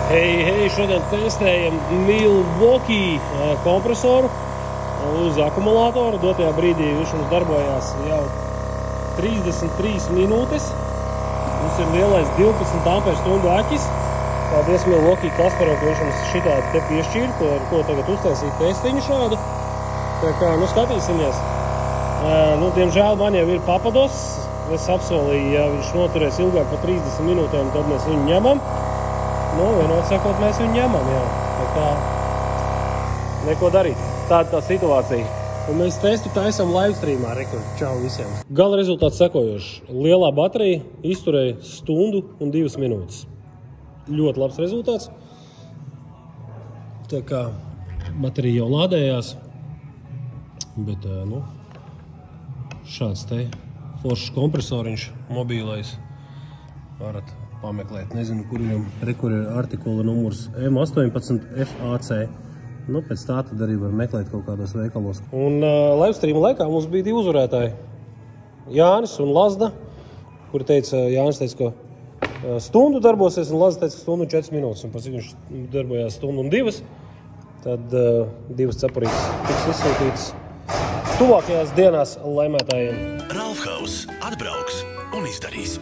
Hei, šodien testējam Milwaukee kompresoru uz akumulātoru. Dotajā brīdī viņš mums darbojās jau 33 minūtes. Mums ir lielais 12 ampērstundu aķis. Paldies Milwaukee Kasparam, ka viņš mums šitādi te piešķīra, ar ko tagad uztaisīt testiņu šādu. Tā kā, skatīsimies. Diemžēl man jau ir papados. Es apsolīju, ja viņš noturēs ilgāk par 30 minūtēm, tad mēs viņu ņemam. Vienot sakot, mēs viņu ņemam, jā. Tā kā neko darīt. Tāda tā situācija. Un mēs testu taisam live streamā. Čau visiem. Gala rezultāts sekojošs. Lielā baterija izturēja 1 stundu un 2 minūtes. Ļoti labs rezultāts. Tā kā baterija jau lādējās. Bet, šāds te foršs kompresoriņš mobīlais. Varat pameklēt. Nezinu, kur ir artikula numurs M18FAC. Pēc tā tad arī var meklēt kaut kādos veikalos. Un live streama laikā mums bija 2 uzvarētāji. Jānis un Lazda, kuri teica, Jānis teica, ka stundu darbosies, un Lazda teica, ka stundu un 4 minūtes. Un pēc viņš darbojās stundu un 2, tad 2 cepurītes tiks izsūtītas tuvākajās dienās laimētājiem. Ralfhaus atbrauks un izdarīs.